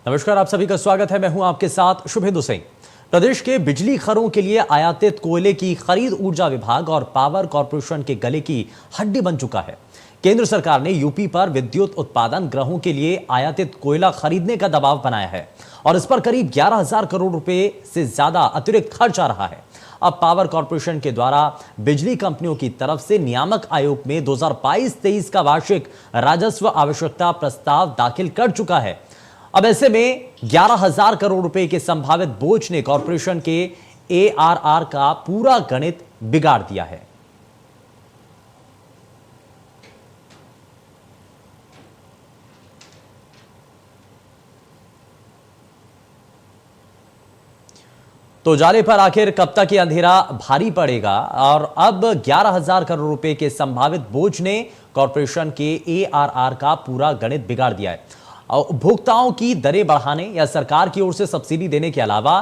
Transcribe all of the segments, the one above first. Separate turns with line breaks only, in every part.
नमस्कार, आप सभी का स्वागत है। मैं हूं आपके साथ शुभेंदु सिंह। प्रदेश के बिजली घरों के लिए आयातित कोयले की खरीद ऊर्जा विभाग और पावर कॉर्पोरेशन के गले की हड्डी बन चुका है। केंद्र सरकार ने यूपी पर विद्युत उत्पादन ग्रहों के लिए आयातित कोयला खरीदने का दबाव बनाया है और इस पर करीब 11,000 करोड़ रुपए से ज्यादा अतिरिक्त खर्च आ रहा है। अब पावर कॉर्पोरेशन के द्वारा बिजली कंपनियों की तरफ से नियामक आयोग में 2022-23 का वार्षिक राजस्व आवश्यकता प्रस्ताव दाखिल कर चुका है। अब ऐसे में 11,000 करोड़ रुपए के संभावित बोझ ने कॉर्पोरेशन के एआरआर का पूरा गणित बिगाड़ दिया है। तो उजाले पर आखिर कब तक ये अंधेरा भारी पड़ेगा और अब 11,000 करोड़ रुपए के संभावित बोझ ने कॉर्पोरेशन के एआरआर का पूरा गणित बिगाड़ दिया है। उपभोक्ताओं की दरें बढ़ाने या सरकार की ओर से सब्सिडी देने के अलावा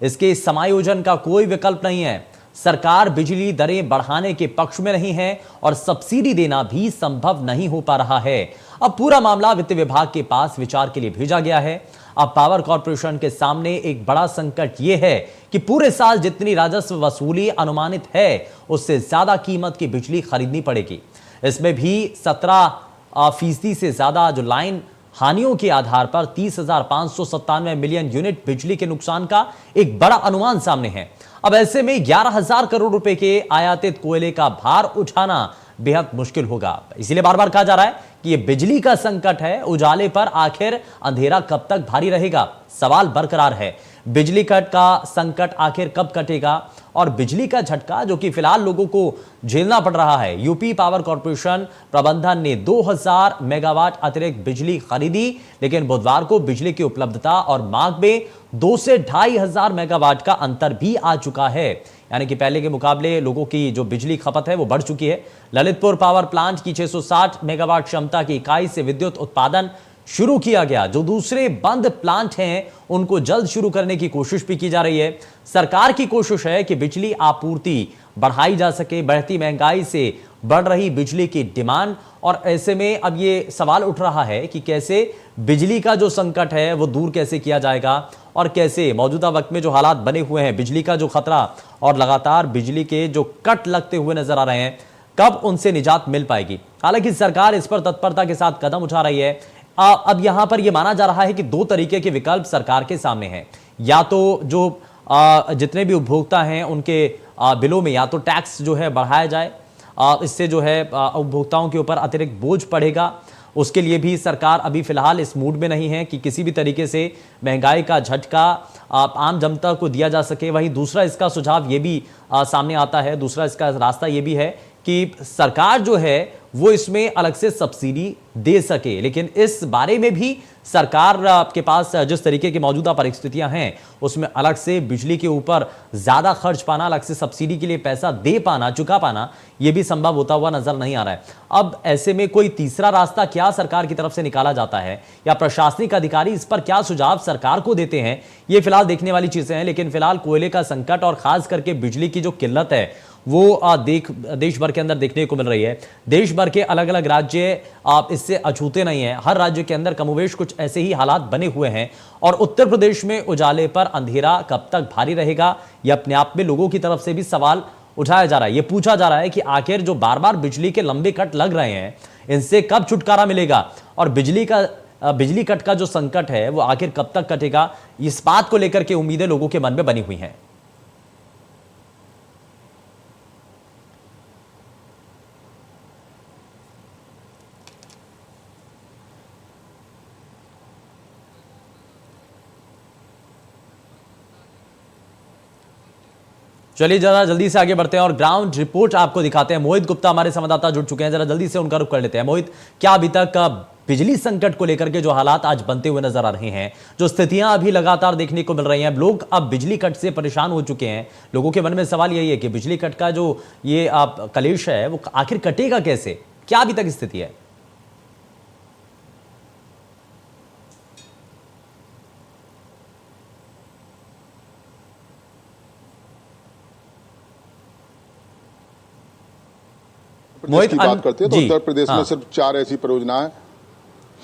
इसके समायोजन का कोई विकल्प नहीं है। सरकार बिजली दरें बढ़ाने के पक्ष में नहीं है और सब्सिडी देना भी संभव नहीं हो पा रहा है। अब पूरा मामला वित्त विभाग के पास विचार के लिए भेजा गया है। अब पावर कॉर्पोरेशन के सामने एक बड़ा संकट यह है कि पूरे साल जितनी राजस्व वसूली अनुमानित है उससे ज्यादा कीमत की बिजली खरीदनी पड़ेगी। इसमें भी 17% से ज्यादा जो लाइन हानियों के आधार पर 30,597 मिलियन यूनिट बिजली के नुकसान का एक बड़ा अनुमान सामने है। अब ऐसे में 11,000 करोड़ रुपए के आयातित कोयले का भार उठाना बेहद मुश्किल होगा। इसीलिए बार बार कहा जा रहा है कि यह बिजली का संकट है। उजाले पर आखिर अंधेरा कब तक भारी रहेगा, सवाल बरकरार है। बिजली कट का संकट आखिर कब कटेगा और बिजली का झटका जो कि फिलहाल लोगों को झेलना पड़ रहा है। यूपी पावर कॉर्पोरेशन प्रबंधन ने 2,000 मेगावाट अतिरिक्त बिजली खरीदी, लेकिन बुधवार को बिजली की उपलब्धता और मांग में 2 से 2,500 मेगावाट का अंतर भी आ चुका है। यानी कि पहले के मुकाबले लोगों की जो बिजली खपत है वो बढ़ चुकी है। ललितपुर पावर प्लांट की 660 मेगावाट क्षमता की इकाई से विद्युत उत्पादन शुरू किया गया। जो दूसरे बंद प्लांट हैं उनको जल्द शुरू करने की कोशिश भी की जा रही है। सरकार की कोशिश है कि बिजली आपूर्ति बढ़ाई जा सके। बढ़ती महंगाई से बढ़ रही बिजली की डिमांड और ऐसे में अब ये सवाल उठ रहा है कि कैसे बिजली का जो संकट है वो दूर कैसे किया जाएगा और कैसे मौजूदा वक्त में जो हालात बने हुए हैं, बिजली का जो खतरा और लगातार बिजली के जो कट लगते हुए नजर आ रहे हैं, कब उनसे निजात मिल पाएगी। हालांकि सरकार इस पर तत्परता के साथ कदम उठा रही है। अब यहां पर यह माना जा रहा है कि 2 तरीके के विकल्प सरकार के सामने हैं। या तो जो जितने भी उपभोक्ता हैं उनके बिलों में या तो टैक्स जो है बढ़ाया जाए, इससे जो है उपभोक्ताओं के ऊपर अतिरिक्त बोझ पड़ेगा। उसके लिए भी सरकार अभी फिलहाल इस मूड में नहीं है कि किसी भी तरीके से महंगाई का झटका आम जनता को दिया जा सके। वहीं दूसरा इसका सुझाव ये भी सामने आता है, दूसरा इसका रास्ता ये भी है कि सरकार जो है वो इसमें अलग से सब्सिडी दे सके। लेकिन इस बारे में भी सरकार के पास जिस तरीके की मौजूदा परिस्थितियां हैं उसमें अलग से बिजली के ऊपर ज्यादा खर्च पाना, अलग से सब्सिडी के लिए पैसा दे पाना, चुका पाना, यह भी संभव होता हुआ नजर नहीं आ रहा है। अब ऐसे में कोई तीसरा रास्ता क्या सरकार की तरफ से निकाला जाता है या प्रशासनिक अधिकारी इस पर क्या सुझाव सरकार को देते हैं, ये फिलहाल देखने वाली चीजें हैं। लेकिन फिलहाल कोयले का संकट और खास करके बिजली की जो किल्लत है वो देश भर के अंदर देखने को मिल रही है। देश भर के अलग अलग राज्य इससे अछूते नहीं हैं। हर राज्य के अंदर कमोवेश कुछ ऐसे ही हालात बने हुए हैं और उत्तर प्रदेश में उजाले पर अंधेरा कब तक भारी रहेगा, यह अपने आप में लोगों की तरफ से भी सवाल उठाया जा रहा है। यह पूछा जा रहा है कि आखिर जो बार बार बिजली के लंबे कट लग रहे हैं इनसे कब छुटकारा मिलेगा और बिजली कट का जो संकट है वो आखिर कब तक कटेगा। इस बात को लेकर के उम्मीदें लोगों के मन में बनी हुई हैं। चलिए जरा जल्दी से आगे बढ़ते हैं और ग्राउंड रिपोर्ट आपको दिखाते हैं। मोहित गुप्ता हमारे संवाददाता जुड़ चुके हैं, जरा जल्दी से उनका रुख कर लेते हैं। मोहित, क्या अभी तक बिजली संकट को लेकर के जो हालात आज बनते हुए नजर आ रहे हैं, जो स्थितियां अभी लगातार देखने को मिल रही हैं, लोग अब बिजली कट से परेशान हो चुके हैं। लोगों के मन में सवाल यही है कि बिजली कट का जो ये कलेश है वो आखिर कटेगा कैसे, क्या अभी तक स्थिति है?
मोहित की बात करते हैं तो उत्तर प्रदेश में सिर्फ 4 ऐसी परियोजनाएं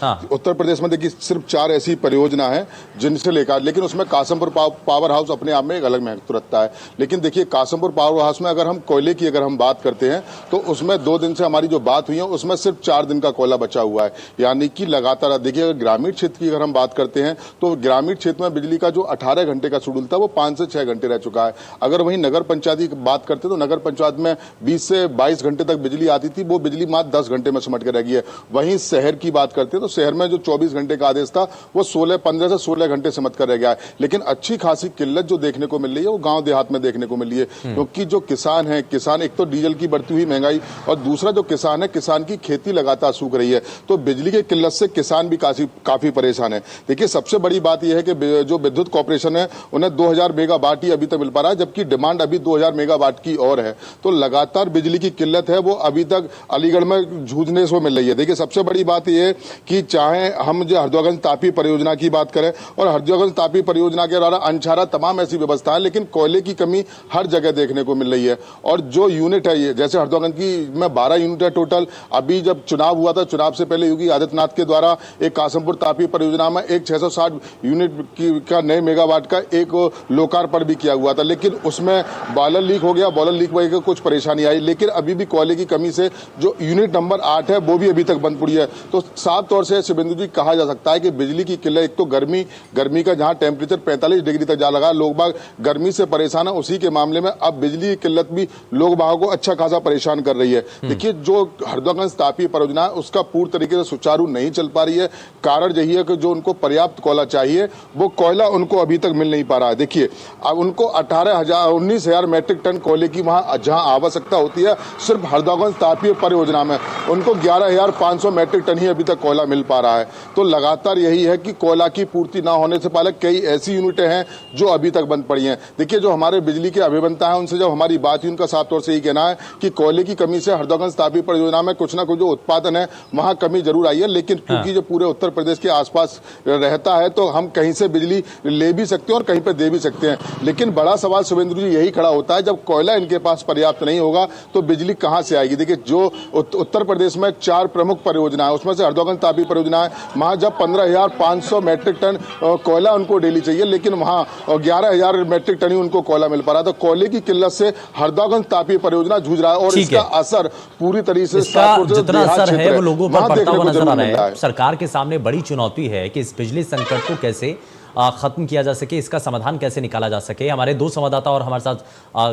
हाँ।
उत्तर प्रदेश में देखिए सिर्फ 4 ऐसी परियोजना है जिनसे लेकर, लेकिन उसमें कासमपुर पावर हाउस अपने आप में एक अलग महत्व रखता है। लेकिन देखिए कासमपुर पावर हाउस में अगर हम कोयले की अगर हम बात करते हैं तो उसमें 2 दिन से हमारी जो बात हुई है उसमें सिर्फ 4 दिन का कोयला बचा हुआ है, यानी कि लगातार। देखिए अगर ग्रामीण क्षेत्र की अगर हम बात करते हैं तो ग्रामीण क्षेत्र में बिजली का जो 18 घंटे का शेड्यूल था वो 5 से 6 घंटे रह चुका है। अगर वहीं नगर पंचायत की बात करते हैं तो नगर पंचायत में 20 से 22 घंटे तक बिजली आती थी, वो बिजली मात्र 10 घंटे में सिमट के रह गई है। वहीं शहर की बात करते हैं तो शहर में जो 24 घंटे का आदेश था वो 15 से 16 घंटे सिमट कर रह गया है। लेकिन अच्छी खासी किल्लत जो देखने को मिल रही है वो गांव देहात में देखने को मिल रही है, क्योंकि जो किसान है, किसान एक तो डीजल की बढ़ती हुई महंगाई और दूसरा जो किसान है, किसान की खेती लगातार सूख रही है, तो बिजली की किल्लत से किसान भी काफी परेशान है। देखिए सबसे बड़ी बात यह है कि जो विद्युत कॉर्पोरेशन है उन्हें 2000 मेगावाट ही अभी तक मिल पा रहा है, जबकि डिमांड अभी 2000 मेगावाट की और है। तो लगातार बिजली की किल्लत है वो अभी तक अलीगढ़ में जूझने से मिल रही है। देखिए सबसे बड़ी बात यह है कि चाहे हम जो हरदोगंज तापी परियोजना की बात करें और हरदोगंज तापी परियोजना के द्वारा अनछारा तमाम ऐसी व्यवस्था है, लेकिन कोयले की कमी हर जगह देखने को मिल रही है। और जो यूनिट है ये, जैसे हरदोगंज की में 12 यूनिट है टोटल। अभी जब चुनाव हुआ था, चुनाव से पहले योगी आदित्यनाथ के द्वारा एक कासमपुर तापी परियोजना में एक 660 यूनिट का नए मेगावाट का एक लोकार्पण भी किया हुआ था, लेकिन उसमें बॉयलर लीक हो गया। बॉयलर लीक होकर कुछ परेशानी आई, लेकिन अभी भी कोयले की कमी से जो यूनिट नंबर 8 है वो भी अभी तक बंद पड़ी है। तो साफ तौर से शुभेंदु जी कहा जा सकता है कि बिजली की किल्लत, एक तो गर्मी का जहां टेम्परेचर 45 डिग्री तक जा लगा, लोग बाग गर्मी से परेशान है, उसी के मामले में अब बिजली की किल्लत भी लोग बागों को अच्छा खासा परेशान कर रही है। देखिए जो हरदोगंज तापी परियोजना है उसका पूर्ण तरीके से सुचारू नहीं चल पा रही है। कारण यही है कि जो उनको पर्याप्त कोयला चाहिए वो कोयला उनको अभी तक मिल नहीं पा रहा है। देखिए अब उनको 19,000 मैट्रिक टन कोयले की वहां जहां आवश्यकता होती है, सिर्फ हरदोगंज तापी परियोजना में उनको 11,500 मैट्रिक टन ही अभी तक कोयला मिल पा रहा है। तो लगातार यही है कि कोयला की पूर्ति ना होने से पहले कई ऐसी यूनिटें हैं जो अभी तक बंद पड़ी हैं। देखिए जो हमारे बिजली के अभियंता हैं उनसे जब हमारी बात हुई, उनका साफ तौर से यही कहना है कि कोयले की कमी से हरदोगंज तापी परियोजना में कुछ ना कुछ जो उत्पादन है वहां कमी जरूर आई है, लेकिन क्योंकि जो पूरे उत्तर प्रदेश के आसपास रहता है तो हम कहीं से बिजली ले भी सकते हैं और कहीं पर दे भी सकते हैं। लेकिन बड़ा सवाल शुभेंदु जी यही खड़ा होता है, जब कोयला इनके पास पर्याप्त नहीं होगा तो बिजली कहां से आएगी। देखिए जो उत्तर प्रदेश में 4 प्रमुख परियोजना है उसमें से हरदोगंज तापी परियोजना है, वहां जब 15,500 मैट्रिक टन कोयला उनको डेली चाहिए, लेकिन वहां 11,000 मैट्रिक टन ही उनको कोयला मिल पा रहा। तो कोयले की किल्लत से हरदोगंज तापी परियोजना जूझ रहा है और इसका असर पूरी तरीके से
जितना असर है वो लोगों पर पड़ता हुआ नजर आ रहा है। सरकार के सामने बड़ी चुनौती है कि इस बिजली संकट को कैसे खत्म किया जा सके, इसका समाधान कैसे निकाला जा सके। हमारे 2 संवाददाता और हमारे साथ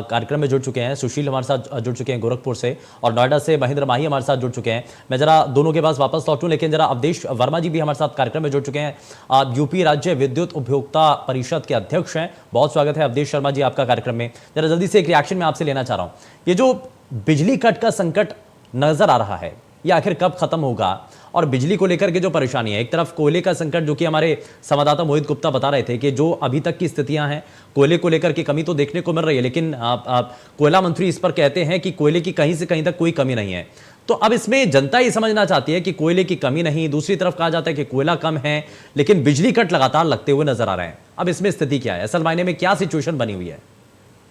कार्यक्रम में जुड़ चुके हैं। सुशील हमारे साथ जुड़ चुके हैं गोरखपुर से, और नोएडा से महेंद्र माही हमारे साथ जुड़ चुके हैं। मैं जरा दोनों के पास वापस लौटूं, लेकिन जरा अवधेश वर्मा जी भी हमारे साथ कार्यक्रम में जुड़ चुके हैं। यूपी राज्य विद्युत उपभोक्ता परिषद के अध्यक्ष हैं। बहुत स्वागत है अवधेश शर्मा जी आपका कार्यक्रम में। जरा जल्दी से एक रिएक्शन मैं आपसे लेना चाह रहा हूं। ये जो बिजली कट का संकट नजर आ रहा है ये आखिर कब खत्म होगा, और बिजली को लेकर के जो परेशानी है, एक तरफ कोयले का संकट जो कि हमारे संवाददाता मोहित गुप्ता बता रहे थे कि जो अभी तक की स्थितियां हैं कोयले को लेकर के कमी तो देखने को मिल रही है, लेकिन कोयला मंत्री इस पर कहते हैं कि कोयले की कहीं से कहीं तक कोई कमी नहीं है। तो अब इसमें जनता ये समझना चाहती है कि कोयले की कमी नहीं, दूसरी तरफ कहा जाता है कि कोयला कम है, लेकिन बिजली कट लगातार लगते हुए नजर आ रहे हैं। अब इसमें स्थिति क्या है, असल मायने में क्या सिचुएशन बनी हुई है?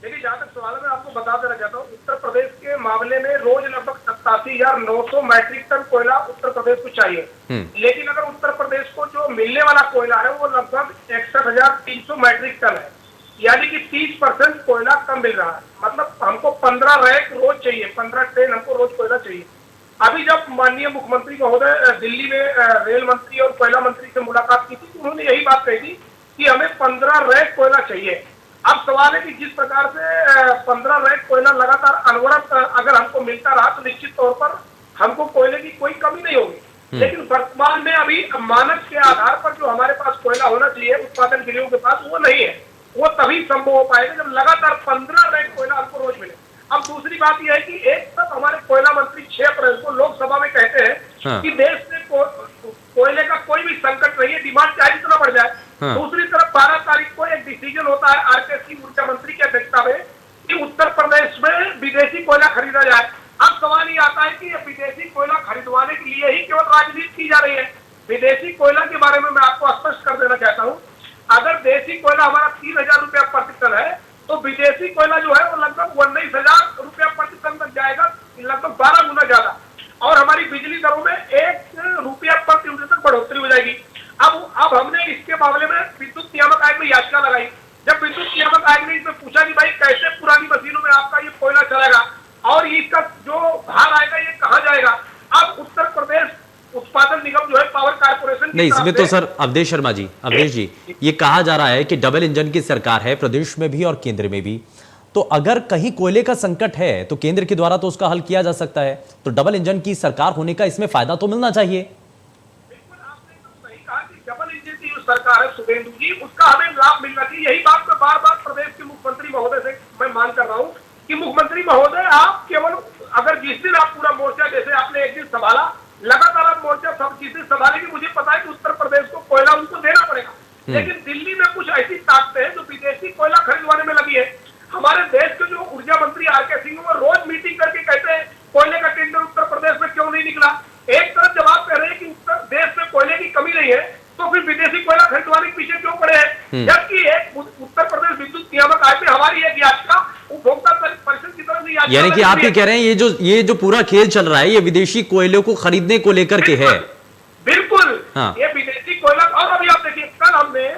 देखिए जहाँ तक सवाल है मैं आपको बता देना चाहता हूँ, उत्तर प्रदेश के मामले में रोज लगभग 87,900 मैट्रिक टन कोयला उत्तर प्रदेश को चाहिए। लेकिन अगर उत्तर प्रदेश को जो मिलने वाला कोयला है वो लगभग 61,300 मैट्रिक टन है, यानी कि 30% कोयला कम मिल रहा है। मतलब हमको 15 रैक रोज चाहिए, 15 ट्रेन हमको रोज कोयला चाहिए। अभी जब माननीय मुख्यमंत्री महोदय दिल्ली में रेल मंत्री और कोयला मंत्री से मुलाकात की थी तो उन्होंने यही बात कही थी कि हमें 15 रैक कोयला चाहिए। अब सवाल है कि जिस प्रकार से 15 रैक कोयला लगातार अनवरत अगर हमको मिलता रहा तो निश्चित तौर पर हमको कोयले की कोई कमी नहीं होगी। लेकिन वर्तमान में अभी मानक के आधार पर जो हमारे पास कोयला होना चाहिए उत्पादन गृहों के पास वो नहीं है। वो तभी संभव हो पाएगा जब लगातार 15 रैक कोयला हमको रोज मिले। अब दूसरी बात यह है कि एक तक हमारे कोयला मंत्री 6 अप्रैल को लोकसभा में कहते हैं कि देश में कोयले का कोई भी संकट नहीं है, डिमांड चाहे जितना बढ़ जाए। दूसरी तरफ 12 तारीख को एक डिसीजन होता है आरकेसी ऊर्जा मंत्री की अध्यक्षता में कि उत्तर प्रदेश में विदेशी कोयला खरीदा जाए। अब सवाल ये आता है कि ये विदेशी कोयला खरीदवाने के लिए ही केवल राजनीति की जा रही है। विदेशी कोयला के बारे में मैं आपको स्पष्ट कर देना चाहता हूँ, अगर देशी कोयला हमारा 3,000 रुपया प्रति टन है तो विदेशी कोयला जो है वो लगभग 19,000 रुपया प्रति टन तक जाएगा, लगभग 12 गुना ज्यादा। और हमारी बिजली दरों में 1 रुपया प्रति यूनिट तक बढ़ोतरी अब हमने इसके मामले में विद्युत नियामक आयोग में याचिका लगाई। जब विद्युत नियामक आयोग ने इसमें पूछा कि भाई कैसे पुरानी मशीनों में आपका ये कोयला चलेगा और इसका जो भार आएगा ये कहाँ जाएगा, अब उत्तर प्रदेश उत्पादन निगम जो है पावर कारपोरेशन
नहीं, इसमें तो सर अवधेश शर्मा जी, अवधेश जी, ये कहा जा रहा है कि डबल इंजन की सरकार है प्रदेश में भी और केंद्र में भी, तो अगर कहीं कोयले का संकट है तो केंद्र के द्वारा तो उसका हल किया जा सकता है, तो डबल इंजन की सरकार होने का इसमें फायदा तो मिलना चाहिए।
बिल्कुल आपने तो सही कहा कि डबल इंजन की जो सरकार है शुभेंदु जी, उसका हमें लाभ मिलना चाहिए। यही बात मैं बार बार प्रदेश के मुख्यमंत्री महोदय से मैं मांग कर रहा हूँ कि मुख्यमंत्री महोदय आप केवल अगर जिस दिन आप पूरा मोर्चा, जैसे आपने एक दिन संभाला, लगातार आप मोर्चा सब चीजें संभालेंगे, मुझे पता है कि उत्तर प्रदेश को कोयला उनको देना पड़ेगा, लेकिन दिल्ली में कुछ ऐसी ताकतें हैं जो विदेशी कोयला खरीदवाने में लगी है। हमारे देश के जो ऊर्जा मंत्री आर.के. सिंह वो रोज मीटिंग करके कहते हैं कोयले का टेंडर उत्तर प्रदेश में क्यों नहीं निकला। एक तरफ जवाब कह रहे हैं कि उत्तर देश में कोयले की कमी नहीं है, तो फिर विदेशी कोयला खरीदवाने के पीछे क्यों पड़े हैं। जबकि एक उत्तर प्रदेश विद्युत नियामक आयोग में हमारी एक याचिका उपभोक्ता परिषद की तरफ से,
यानी कि आप ये कह रहे हैं ये जो पूरा खेल चल रहा है ये विदेशी कोयलों को खरीदने को लेकर के है।
बिल्कुल
हाँ।
ये विदेशी कोयला। और अभी आप देखिए, कल हमने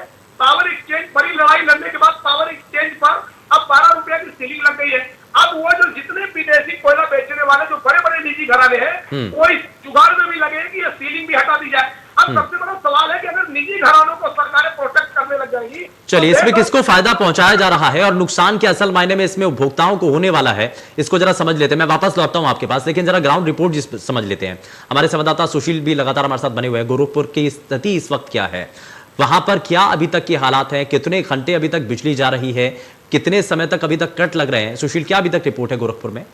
पावर एक्सचेंज, बड़ी लड़ाई लड़ने के बाद पावर एक्सचेंज पर अब 12 रुपया की सीलिंग लग गई है। अब वो जो जितने विदेशी कोयला बेचने वाले जो बड़े बड़े निजी घराने हैं वो इस जुगाड़ में भी लगे कि ये सीलिंग भी हटा दी जाए। अब सबसे बड़ा सवाल है कि अगर निजी घरानों को सरकारें प्रोटेक्ट करने लग जाएंगी,
चलिए इसमें किसको फायदा पहुंचाया जा रहा है और नुकसान के असल मायने में इसमें उपभोक्ताओं को होने वाला है, इसको जरा समझ लेते हैं। मैं वापस लौटता हूं आपके पास, लेकिन जरा ग्राउंड रिपोर्ट समझ लेते हैं। हमारे संवाददाता सुशील भी लगातार हमारे साथ बने हुए हैं। गोरखपुर की स्थिति इस वक्त क्या है, वहां पर क्या अभी तक के हालात हैं, कितने घंटे अभी तक बिजली जा रही है, कितने समय तक अभी तक कट लग रहे हैं? सुशील, क्या अभी तक रिपोर्ट है गोरखपुर में?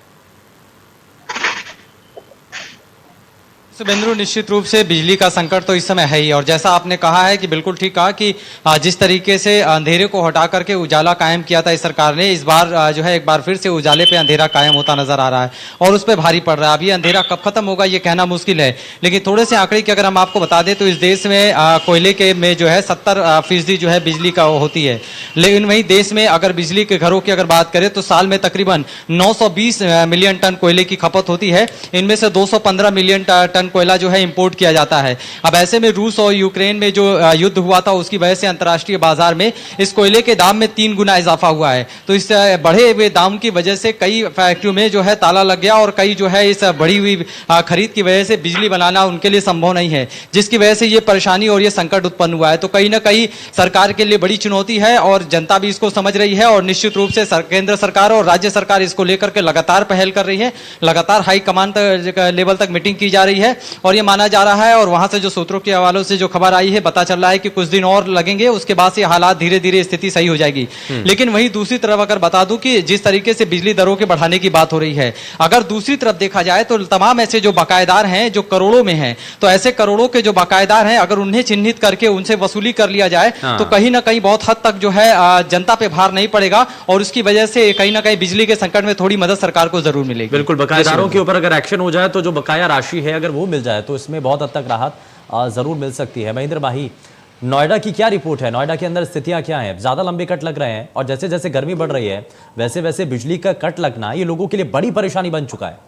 शुभेंद्र, निश्चित रूप से बिजली का संकट तो इस समय है ही, और जैसा आपने कहा है कि बिल्कुल ठीक कहा कि जिस तरीके से अंधेरे को हटा करके उजाला कायम किया था इस सरकार ने, इस बार जो है एक बार फिर से उजाले पे अंधेरा कायम होता नजर आ रहा है और उस पर भारी पड़ रहा है। अभी अंधेरा कब खत्म होगा ये कहना मुश्किल है, लेकिन थोड़े से आंकड़े की अगर हम आपको बता दें तो इस देश में कोयले के में जो है 70% जो है बिजली का होती है, लेकिन वहीं देश में अगर बिजली के घरों की अगर बात करें तो साल में तकरीबन 920 मिलियन टन कोयले की खपत होती है। इनमें से 215 मिलियन टन कोयला जो है इंपोर्ट किया जाता है। अब ऐसे में रूस और यूक्रेन में जो युद्ध हुआ था उसकी वजह से अंतर्राष्ट्रीय बाजार में इस कोयले के दाम में 3 गुना इजाफा हुआ है। तो इस बढ़े हुए दाम की वजह से कई फैक्ट्रियों में जो है ताला लग गया और कई जो है इस बढ़ी हुई खरीद की वजह से बिजली बनाना उनके लिए संभव नहीं है, जिसकी वजह से ये परेशानी और ये संकट उत्पन्न हुआ है। तो कहीं ना कहीं सरकार के लिए बड़ी चुनौती है और जनता भी इसको समझ रही है और निश्चित रूप से केंद्र सरकार और राज्य सरकार इसको लेकर के लगातार पहल कर रही है। लगातार हाई कमान लेवल तक मीटिंग की जा रही है और ये माना जा रहा है, और वहां से जो सूत्रों के हवालों से जो खबर आई है पता चल रहा है कि कुछ दिन और लगेंगे, उसके बाद से हालात धीरे धीरे स्थिति सही हो जाएगी। लेकिन वहीं दूसरी तरफ अगर बता दूं कि जिस तरीके से बिजली दरों के बढ़ाने की बात हो रही है, अगर दूसरी तरफ देखा जाए तो तमाम ऐसे जो बकायेदार हैं जो करोड़ों में हैं, तो ऐसे करोड़ों के जो बकायेदार हैं अगर उन्हें चिन्हित करके उनसे वसूली कर लिया जाए तो कहीं ना कहीं बहुत हद तक जो है जनता पे भार नहीं पड़ेगा और उसकी वजह से कहीं ना कहीं बिजली के संकट में थोड़ी मदद सरकार को जरूर मिलेगी।
बिल्कुल, बकायेदारों के ऊपर अगर एक्शन हो जाए तो जो बकाया राशि है अगर वो मिल जाए तो इसमें बहुत हद तक राहत जरूर मिल सकती है। महेंद्र माही, नोएडा की क्या रिपोर्ट है? नोएडा के अंदर स्थितियां क्या हैं? ज्यादा लंबे कट लग रहे हैं और जैसे जैसे गर्मी बढ़ रही है वैसे वैसे बिजली का कट लगना ये लोगों के लिए बड़ी परेशानी बन चुका है।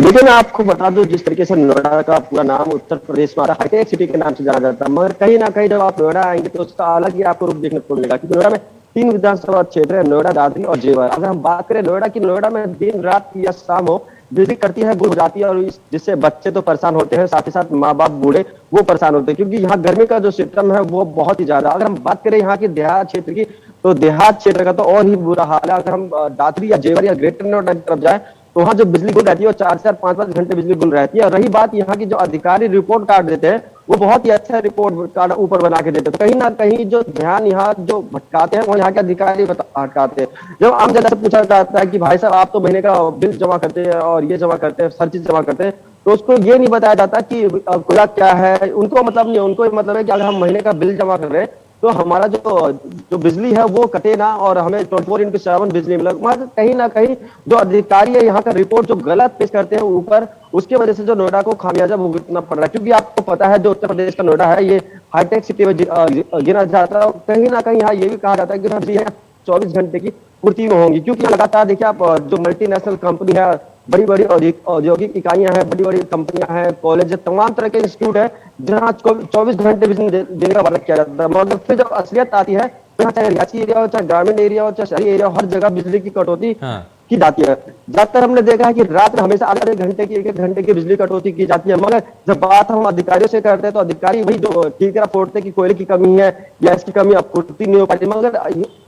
देखिए, मैं आपको बता दूं जिस तरीके से नोएडा का पूरा नाम उत्तर प्रदेश में हाईटेक सिटी के नाम से जाना जाता है, मगर कहीं ना कहीं जब आप नोएडा आएंगे तो उसका अलग ही आपको रूप देखने को मिलेगा, क्योंकि नोएडा में 3 विधानसभा क्षेत्र है, नोएडा, दादरी और जेवर। अगर हम बात करें नोएडा की, नोएडा में दिन रात या शाम हो बिजली कटती है, गुल हो जाती है और जिससे बच्चे तो परेशान होते हैं, साथ ही साथ माँ बाप बूढ़े वो परेशान होते हैं, क्योंकि यहाँ गर्मी का जो सिस्टम है वो बहुत ही ज्यादा। अगर हम बात करें यहाँ की देहात क्षेत्र की, तो देहात क्षेत्र का तो और ही बुरा हाल है। अगर हम दादरी या जेवर या ग्रेटर नोएडा की तरफ जाए तो वहाँ जो बिजली गुल रहती है वो 4 5 घंटे बिजली गुल रहती है। और रही बात यहाँ की, जो अधिकारी रिपोर्ट कार्ड देते हैं वो बहुत ही अच्छा रिपोर्ट कार्ड ऊपर बना के देते हैं, तो कहीं ना कहीं जो ध्यान यहाँ जो भटकाते हैं वो यहाँ के अधिकारी भटकाते हैं। जब आम जनता से पूछा जाता है कि भाई साहब आप तो महीने का बिल जमा करते हैं और ये जमा करते हैं, हर चीज जमा करते हैं, तो उसको ये नहीं बताया जाता कि कोयला क्या है। उनको मतलब नहीं, उनको मतलब है कि अगर हम महीने का बिल जमा कर रहे हैं तो हमारा जो बिजली है वो कटे ना और हमें 24/7 बिजली मिले। मगर कहीं ना कहीं जो अधिकारी है यहाँ का रिपोर्ट जो गलत पेश करते हैं ऊपर, उसके वजह से जो नोएडा को खामियाजा भुगतना पड़ रहा है। क्योंकि आपको पता है जो उत्तर प्रदेश का नोएडा है ये हाईटेक सिटी में गिना जाता है। कहीं ना कहीं यहाँ ये भी कहा जाता है कि 24 घंटे की पूर्ति में होंगी, क्योंकि लगातार देखिए आप जो मल्टीनेशनल कंपनी है बड़ी बड़ी औद्योगिक इकाइयां हैं, बड़ी बड़ी कंपनियां हैं, कॉलेज, तमाम तरह के इंस्टीट्यूट है जहाँ 24 घंटे बिजली देने का वादा किया जाता है। मगर फिर जब असलियत आती है, यहाँ चाहे रिहायशी एरिया हो, चाहे ग्रामीण एरिया हो, चाहे शहरी एरिया हो, हर जगह बिजली की कटौती
हाँ।
की जाती है। ज्यादातर हमने देखा है कि रात में हमेशा आधे घंटे की, 1 घंटे की बिजली कटौती की जाती है। मगर जब बात हम अधिकारियों से करते हैं तो अधिकारी वही जो ठीकरा फोड़ते कि कोयले की कमी है या इसकी कमी आपूर्ति नहीं हो पाती। मगर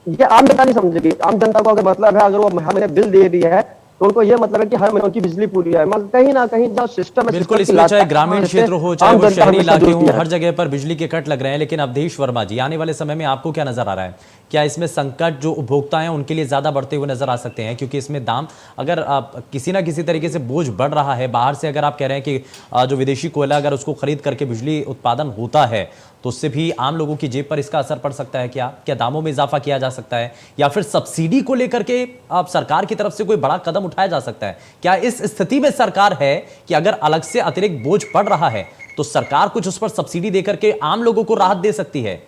ये आम जनता नहीं समझेगी। आम जनता को अगर मतलब है, अगर वो हर महीने बिल दे रही है तो उनको ये मतलब है कि हर महीने उनकी बिजली पूरी है। मगर कहीं ना कहीं जो सिस्टम है,
बिल्कुल, इसमें चाहे ग्रामीण क्षेत्र हो चाहे वो शहरी इलाके हो, हर जगह पर बिजली के कट लग रहे हैं। लेकिन अवधेश वर्मा जी, आने वाले समय में आपको क्या नजर आ रहा है? क्या इसमें संकट जो उपभोक्ता हैं उनके लिए ज्यादा बढ़ते हुए नजर आ सकते हैं? क्योंकि इसमें दाम, अगर किसी ना किसी तरीके से बोझ बढ़ रहा है बाहर से, अगर आप कह रहे हैं कि जो विदेशी कोयला अगर उसको खरीद करके बिजली उत्पादन होता है तो उससे भी आम लोगों की जेब पर इसका असर पड़ सकता है। क्या दामों में इजाफा किया जा सकता है, या फिर सब्सिडी को लेकर के आप सरकार की तरफ से कोई बड़ा कदम उठाया जा सकता है? क्या इस स्थिति में सरकार है कि अगर अलग से अतिरिक्त बोझ पड़ रहा है तो सरकार कुछ उस पर सब्सिडी देकर के आम लोगों को राहत दे सकती है?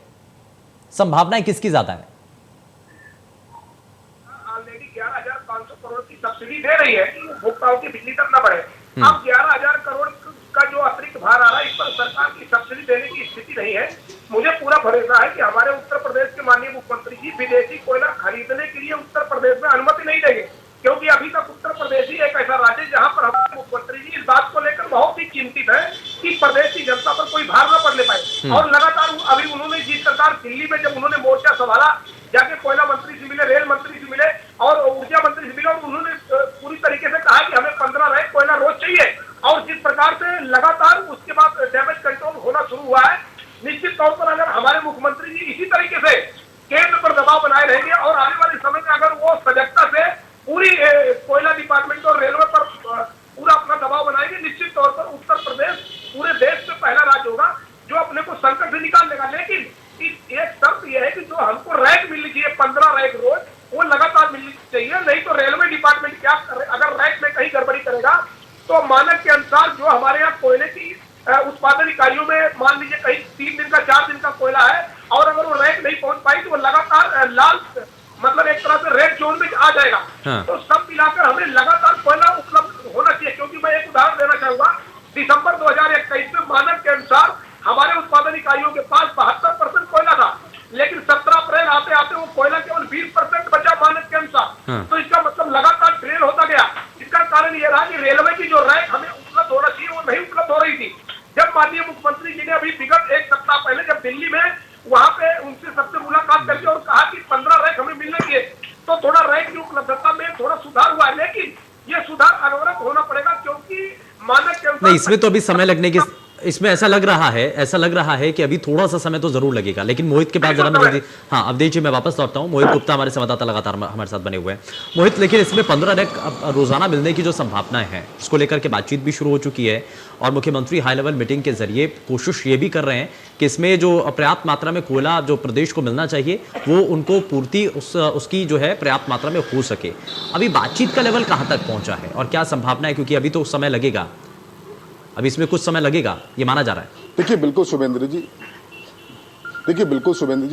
संभावनाएं किसकी ज्यादा है?
ऑलरेडी 11,500 करोड़ की सब्सिडी दे रही है कि उपभोक्ताओं की बिजली तक न बढ़े। अब 11,000 करोड़ का जो अतिरिक्त भार आ रहा है, इस पर सरकार की सब्सिडी देने की स्थिति नहीं है। मुझे पूरा भरोसा है कि हमारे उत्तर प्रदेश के माननीय मुख्यमंत्री जी विदेशी कोयला खरीदने के लिए उत्तर प्रदेश में अनुमति नहीं देंगे, क्योंकि अभी तक उत्तर प्रदेश ही एक ऐसा राज्य है जहां पर हमारे मुख्यमंत्री जी इस बात को लेकर बहुत ही चिंतित है कि प्रदेश की जनता पर कोई भार न पड़ने पाए। और लगातार अभी उन्होंने जिस सरकार दिल्ली में जब उन्होंने मोर्चा संभाला, जाके कोयला मंत्री से मिले, रेल मंत्री से मिले और ऊर्जा मंत्री से मिले, और उन्होंने पूरी तरीके से कहा कि हमें 15 रैक कोयला रोज चाहिए। और जिस प्रकार से लगातार उसके बाद डैमेज कंट्रोल होना शुरू हुआ है, निश्चित तौर पर अगर हमारे मुख्यमंत्री जी इसी तरीके से केंद्र पर दबाव बनाए रहेंगे और आने वाले समय में अगर वो सजगता से पूरी कोयला डिपार्टमेंट और रेलवे पर पूरा अपना दबाव बनाएंगे, निश्चित तौर पर उत्तर प्रदेश पूरे देश में पहला राज्य होगा जो अपने को संकट से निकाल लेगा। लेकिन एक शर्त यह है कि जो हमको रैक मिलनी चाहिए 15 रैक रोज, वो लगातार मिलनी चाहिए। नहीं तो रेलवे डिपार्टमेंट क्या करे, अगर रैक में कहीं गड़बड़ी करेगा तो मानक के अनुसार जो हमारे यहाँ कोयले की उत्पादन इकाइयों में मान लीजिए कहीं 3 दिन का 4 दिन का कोयला है और अगर वो रैक नहीं पहुंच पाई तो वो लगातार लाल, मतलब एक तरह से रेड जोन में आ जाएगा।
हाँ।
तो सब मिलाकर हमें लगातार कोयला उपलब्ध होना चाहिए। क्योंकि मैं एक उदाहरण देना चाहूंगा, दिसंबर 2021 में मानक के अनुसार हमारे उत्पादन इकाइयों के पास 72% कोयला था, लेकिन 17 अप्रैल आते आते वो कोयला केवल 20% बचा मानक के अनुसार।
हाँ।
तो इसका मतलब लगातार ड्रेन होता गया। इसका कारण ये रहा कि रेलवे की जो रैक हमें उपलब्ध होना चाहिए वो नहीं उपलब्ध हो रही थी। जब माननीय मुख्यमंत्री जी ने अभी विगत 1 सप्ताह पहले जब दिल्ली में वहां पे उनसे सबसे मुलाकात करके और कहा कि 15 रैक हमें मिलने चाहिए, तो थोड़ा रैक की उपलब्धता में थोड़ा सुधार हुआ है। लेकिन ये सुधार अनवरत होना पड़ेगा, क्योंकि मानक के अनुसार
नहीं, इसमें तो अभी समय लगने की, इसमें ऐसा लग रहा है कि अभी थोड़ा सा समय तो जरूर लगेगा। लेकिन मोहित के बाद जरा मैं, हाँ अवधेश जी मैं वापस लौटता हूँ। मोहित गुप्ता हमारे संवाददाता लगातार हमारे साथ बने हुए हैं। मोहित, लेकिन इसमें 15 रैक रोजाना मिलने की जो संभावनाएं हैं, इसको लेकर के बातचीत भी शुरू हो चुकी है और मुख्यमंत्री हाई लेवल मीटिंग के जरिए कोशिश ये भी कर रहे हैं कि इसमें जो पर्याप्त मात्रा में कोयला जो प्रदेश को मिलना चाहिए वो उनको पूर्ति उसकी जो है पर्याप्त मात्रा में हो सके। अभी बातचीत का लेवल कहाँ तक पहुंचा है और क्या संभावना है? क्योंकि अभी तो समय लगेगा, अभी इसमें कुछ समय लगेगा ये माना जा रहा है।
देखिए बिल्कुल शुभेंद्र जी,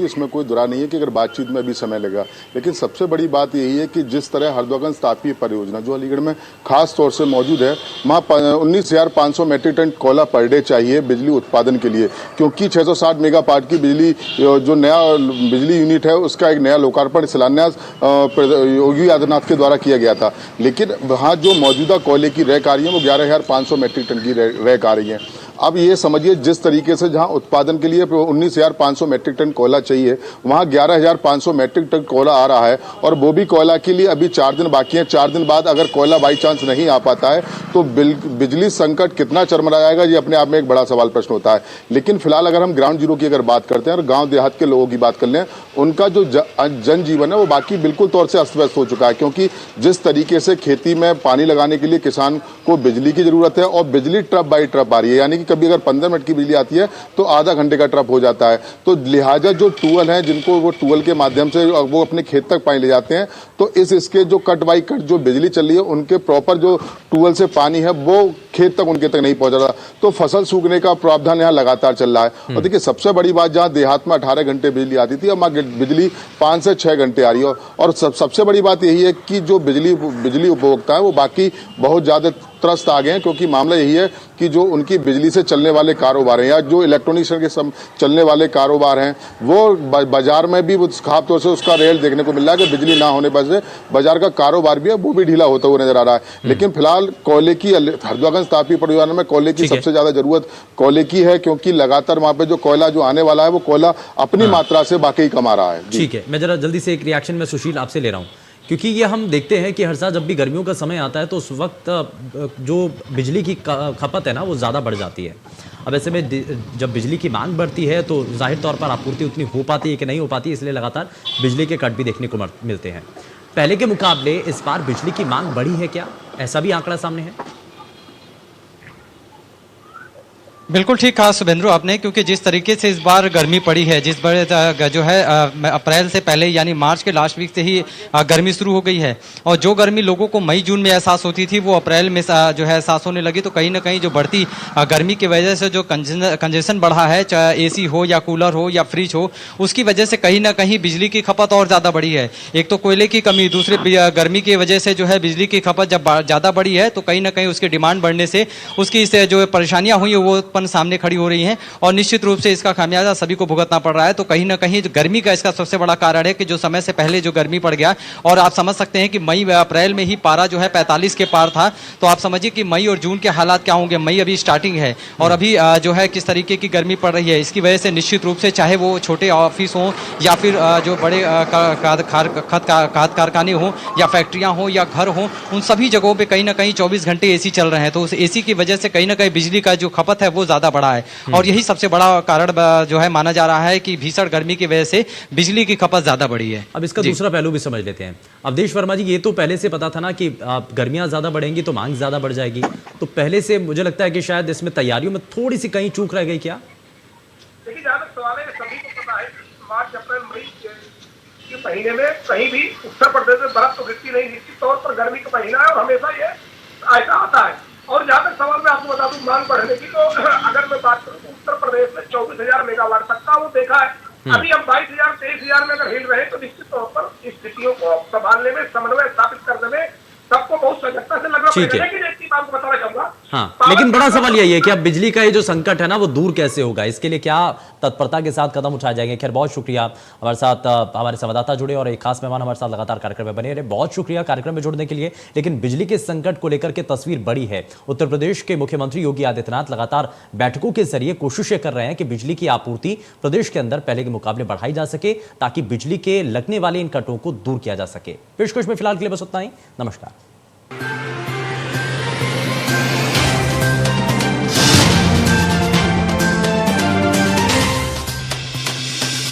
इसमें कोई दुरा नहीं है कि अगर बातचीत में भी समय लगा, लेकिन सबसे बड़ी बात यही है कि जिस तरह हरदोगंज तापीय परियोजना जो अलीगढ़ में खास तौर से मौजूद है, वहाँ 19,500 मैट्रिक टन कोयला पर डे चाहिए बिजली उत्पादन के लिए, क्योंकि 660 मेगावाट की बिजली जो नया बिजली यूनिट है उसका एक नया लोकार्पण शिलान्यास योगी आदित्यनाथ के द्वारा किया गया था। लेकिन वहाँ जो मौजूदा कोयले की रैक आ रही है वो 11,500 मैट्रिक टन की रैक आ रही है। अब ये समझिए जिस तरीके से जहां उत्पादन के लिए 19,500 मैट्रिक टन कोयला चाहिए, वहां 11,500 मैट्रिक टन कोयला आ रहा है और वो भी कोयला के लिए अभी 4 दिन बाकी हैं। 4 दिन बाद अगर कोयला बाई चांस नहीं आ पाता है तो बिजली संकट कितना चरमरा जाएगा, ये अपने आप में एक बड़ा सवाल प्रश्न होता है। लेकिन फिलहाल अगर हम ग्राउंड जीरो की अगर बात करते हैं और गाँव देहात के लोगों की बात कर लें, उनका जो जनजीवन है वो बाकी बिल्कुल तौर से अस्त व्यस्त हो चुका है, क्योंकि जिस तरीके से खेती में पानी लगाने के लिए किसान को बिजली की जरूरत है और बिजली ट्रप बाई ट्रप आ रही है, यानी कि कभी अगर 15 मिनट की बिजली आती है तो आधा घंटे का ट्रप हो जाता है। तो लिहाजा जो टूअल हैं जिनको वो टूअल के माध्यम से वो अपने खेत तक पानी ले जाते हैं, तो इसके जो कट बाई कट जो बिजली चल रही है उनके प्रॉपर जो टूअल से पानी है वो खेत तक उनके तक नहीं पहुंच रहा, तो फसल सूखने का प्रावधान यहाँ लगातार चल रहा है। और देखिए सबसे बड़ी बात, जहाँ देहात में 18 घंटे बिजली आती थी, अब बिजली 5 से 6 घंटे आ रही है। और सबसे बड़ी बात यही है कि जो बिजली उपभोक्ता है वो बाकी बहुत ज्यादा त्रस्त आ गए हैं, क्योंकि मामला यही है कि जो उनकी बिजली से चलने वाले कारोबार हैं या जो इलेक्ट्रॉनिक्स के चलने वाले कारोबार हैं वो बाजार में भी खास तौर से उसका रेल देखने को मिल रहा है कि बिजली ना होने पर से बाजार का कारोबार भी है वो भी ढीला होता हुआ नजर आ रहा है। लेकिन फिलहाल कोयले की हरदुआगंज तापी परियोजना में कोयले की सबसे ज्यादा जरूरत कोयले की है, क्योंकि लगातार वहां पे जो कोयला जो आने वाला है वो कोयला अपनी मात्रा से बाकी कमा रहा है।
ठीक है, मैं जरा जल्दी से एक रिएक्शन में सुशील आपसे ले रहा हूँ, क्योंकि ये हम देखते हैं कि हर साल जब भी गर्मियों का समय आता है तो उस वक्त जो बिजली की खपत है ना वो ज़्यादा बढ़ जाती है। अब ऐसे में जब बिजली की मांग बढ़ती है तो जाहिर तौर पर आपूर्ति उतनी हो पाती है कि नहीं हो पाती, इसलिए लगातार बिजली के कट भी देखने को मिलते हैं। पहले के मुकाबले इस बार बिजली की मांग बढ़ी है क्या? ऐसा भी आंकड़ा सामने है?
बिल्कुल ठीक कहा शुभेंद्र आपने, क्योंकि जिस तरीके से इस बार गर्मी पड़ी है, जिस बड़े जो है अप्रैल से पहले यानी मार्च के लास्ट वीक से ही गर्मी शुरू हो गई है, और जो गर्मी लोगों को मई जून में एहसास होती थी वो अप्रैल में जो है एहसास होने लगी। तो कहीं ना कहीं जो बढ़ती गर्मी की वजह से जो कंजेशन बढ़ा है, चाहे एसी हो या कूलर हो या फ्रिज हो, उसकी वजह से कहीं ना कहीं बिजली की खपत और ज़्यादा बढ़ी है। एक तो कोयले की कमी, दूसरे गर्मी की वजह से जो है बिजली की खपत जब ज़्यादा बढ़ी है तो कहीं ना कहीं उसकी डिमांड बढ़ने से उसकी जो परेशानियाँ हुई वो सामने खड़ी हो रही हैं, और निश्चित रूप से इसका खामियाजा सभी को भुगतना पड़ रहा है। तो कहीं ना कहीं गर्मी का इसका सबसे बड़ा कारण है कि जो समय से पहले जो गर्मी पड़ गया, और आप समझ सकते हैं कि मई अप्रैल में ही पारा जो है 45 के पार था, तो आप समझिए कि मई और जून के हालात क्या होंगे। मई अभी स्टार्टिंग है और अभी जो है किस तरीके की गर्मी पड़ रही है, इसकी वजह से निश्चित रूप से चाहे वो छोटे ऑफिस हों या फिर जो बड़े खाद कारखाने हों या फैक्ट्रियाँ हों या घर हों, उन सभी जगहों पर कहीं ना कहीं 24 घंटे एसी चल रहे हैं। तो उस एसी की वजह से कहीं ना कहीं बिजली का जो खपत है वो ज़्यादा बढ़ा है, और यही सबसे बड़ा कारण जो है माना जा रहा है कि भीषण गर्मी की वजह से बिजली की खपत ज्यादा बढ़ी है।
अब इसका दूसरा पहलू भी समझ लेते हैं। अवधेश वर्मा जी, ये तो पहले से पता था ना कि गर्मियां ज्यादा बढ़ेंगी तो मांग ज्यादा बढ़ जाएगी, तो पहले से मुझे लगता है कि शायद इसमें तैयारियों में थोड़ी सी कहीं चूक रह गई क्या?
देखिए, जहां तक सवाल है, सभी को पता है मार्च अप्रैल मई के महीने में कहीं भी उत्तर प्रदेश में बर्फ तो गिरती नहीं, निश्चित तौर पर गर्मी का महीना है और हमेशा ये ऐसा आता है। और जहां तक सवाल मैं आपको बता दूं मांग बढ़ने की, तो अगर मैं बात करूं तो उत्तर प्रदेश में 24,000 मेगावाट तक का वो देखा है। अभी हम 22,000 23,000 में अगर हिल रहे हैं तो निश्चित तौर पर स्थितियों को संभालने में, समन्वय स्थापित करने में सबको बहुत सजगता से लगना पड़ेगा। लेकिन एक चीज आपको बताना चाहूंगा,
हाँ, लेकिन बड़ा सवाल यही है कि अब बिजली का ये जो संकट है ना वो दूर कैसे होगा, इसके लिए क्या तत्परता के साथ कदम उठाए जाएंगे। खैर, बहुत शुक्रिया, हमारे साथ हमारे संवाददाता जुड़े और एक खास मेहमान हमारे साथ लगातार कार्यक्रम में बने रहे। बहुत शुक्रिया कार्यक्रम में जुड़ने के लिए। लेकिन बिजली के संकट को लेकर के तस्वीर बड़ी है। उत्तर प्रदेश के मुख्यमंत्री योगी आदित्यनाथ लगातार बैठकों के जरिए कोशिशें कर रहे हैं कि बिजली की आपूर्ति प्रदेश के अंदर पहले के मुकाबले बढ़ाई जा सके, ताकि बिजली के लगने वाले इन कटों को दूर किया जा सके। पेशकश में फिलहाल के लिए बस उतना ही। नमस्कार।